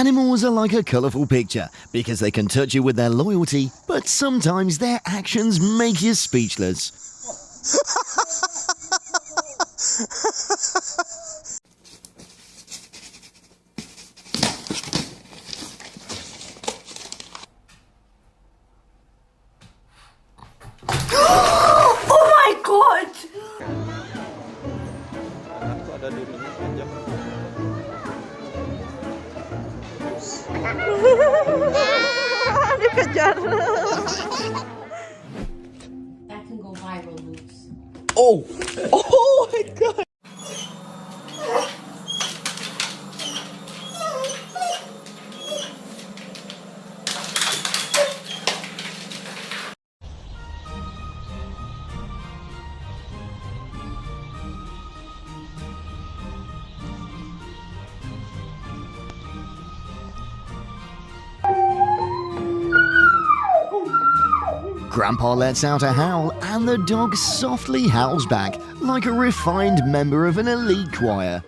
Animals are like a colourful picture because they can touch you with their loyalty, but sometimes their actions make you speechless. Oh my god! Dikejar. That can go viral, Luke. Oh! Oh my god! Grandpa lets out a howl and the dog softly howls back like a refined member of an elite choir.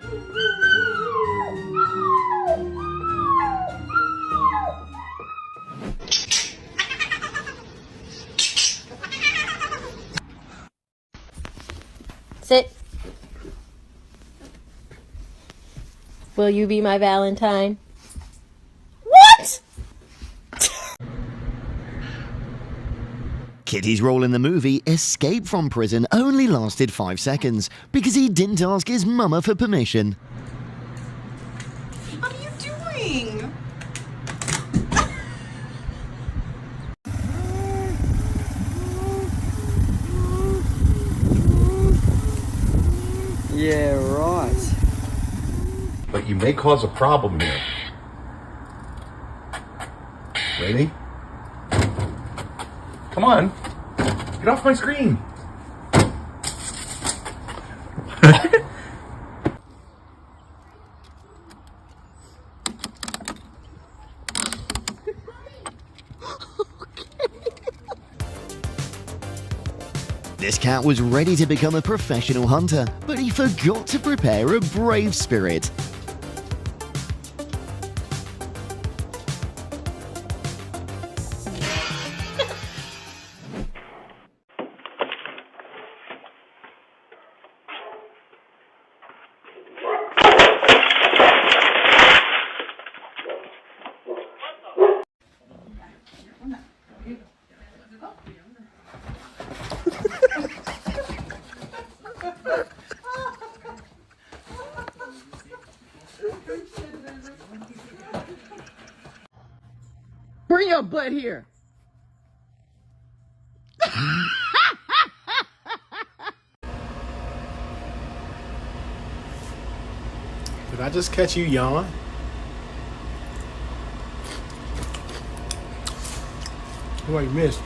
Sit. Will you be my Valentine? What? Kitty's role in the movie Escape from Prison only lasted 5 seconds because he didn't ask his mama for permission. What are you doing? Yeah, right. But you may cause a problem here. Ready? Come on. Get off my screen. This cat was ready to become a professional hunter, but he forgot to prepare a brave spirit. Bring your butt here. Did I just catch you yawn? What you missed?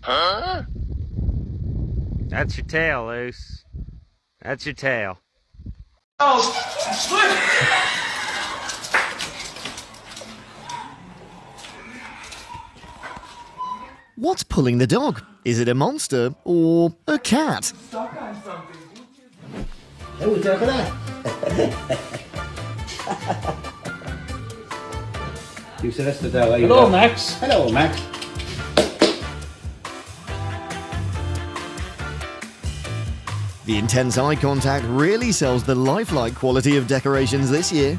Huh? That's your tail, Luce. That's your tail. What's pulling the dog? Is it a monster or a cat? Hello, Max. Hello, Max. The intense eye contact really sells the lifelike quality of decorations this year.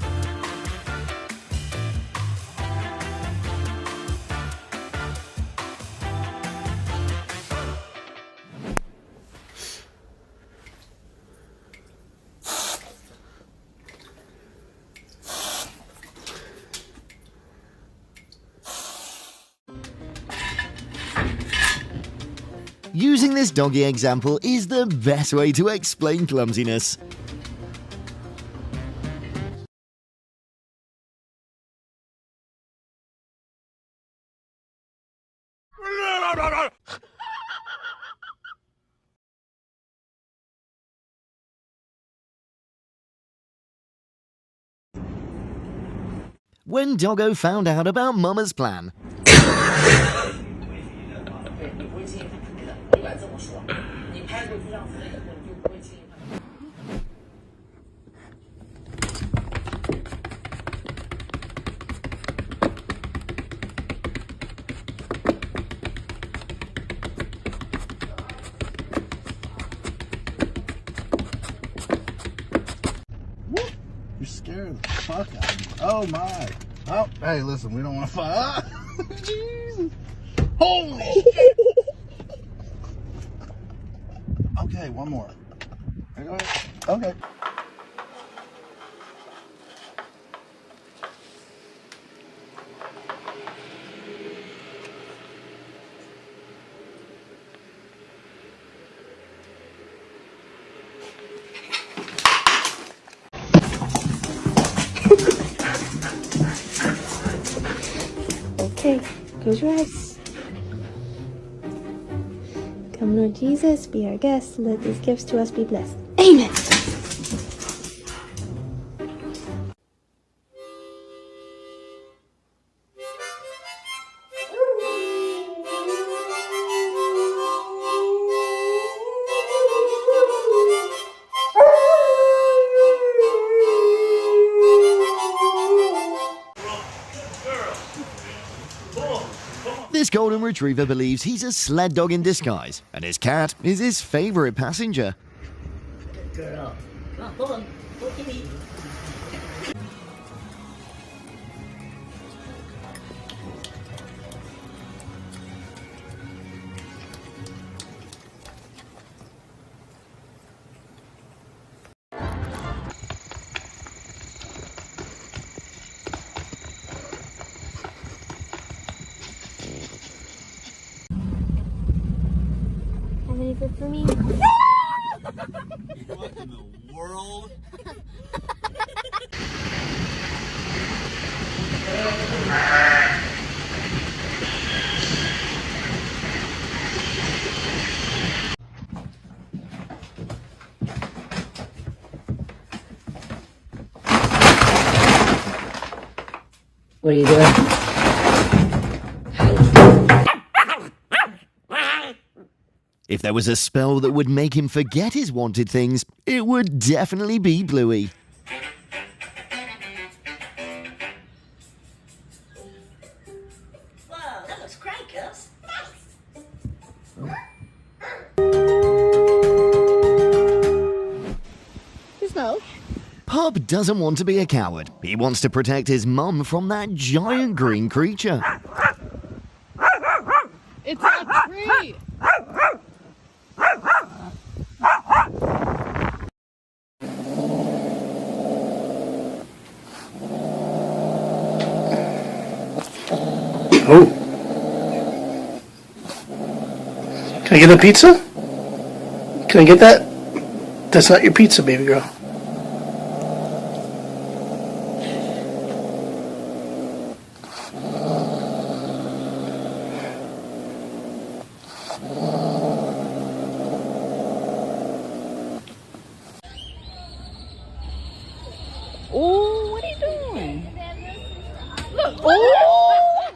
Using this doggy example is the best way to explain clumsiness. when Doggo found out about Mama's plan. You're scared the fuck out of me. Oh my. Oh, hey, listen, we don't want to fight. Ah! Jesus. Holy shit. Okay, one more. Okay. Okay, close your eyes. Come, Lord Jesus, be our guest. Let these gifts to us be blessed. Amen. This golden retriever believes he's a sled dog in disguise, and his cat is his favorite passenger. Good girl. Come on, pull him. Pull Kitty. Have any food for me? What in the world? What are you doing? If there was a spell that would make him forget his wanted things, it would definitely be Bluey. Wow, that looks great, Gus. Pup doesn't want to be a coward. He wants to protect his mum from that giant green creature. It's a tree. Oh. Can I get a pizza? Can I get that? That's not your pizza, baby girl. Oh, what are you doing? Look. Oh!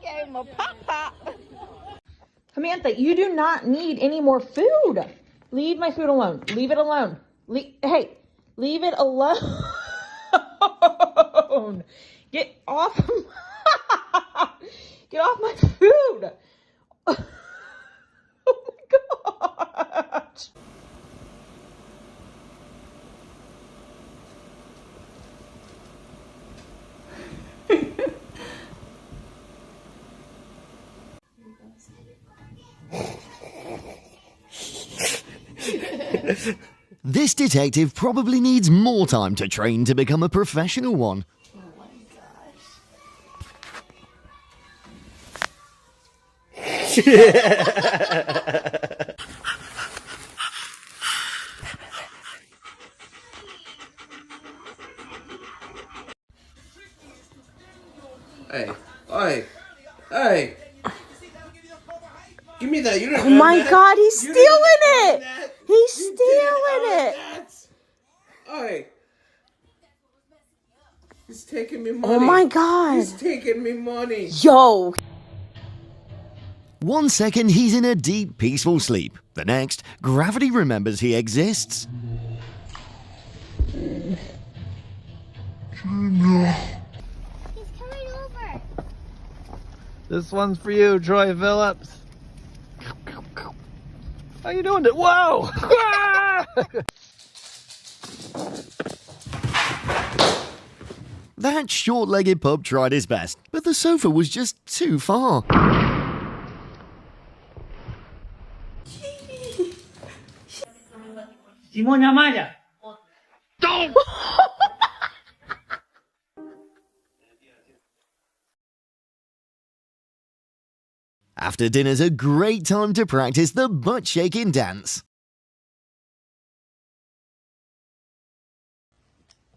Gave him a pop. Samantha, you do not need any more food. Leave my food alone. Leave it alone. Hey, leave it alone. Get off. Get off my food. Oh my gosh. This detective probably needs more time to train to become a professional one. Oh my Hey, hey. Give me that. You Oh my God, he's stealing it! He's stealing it! Hey. He's taking me money. Oh my God. He's taking me money. Yo. 1 second he's in a deep, peaceful sleep. The next, gravity remembers he exists. He's coming over. This one's for you, Troy Phillips. How you doing? Whoa! That short-legged pup tried his best, but the sofa was just too far. After dinner's a great time to practice the butt-shaking dance.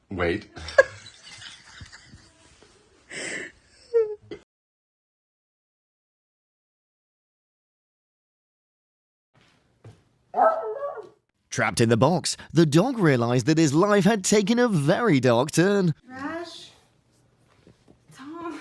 Wait. Trapped in the box, the dog realized that his life had taken a very dark turn. Rash. Tom.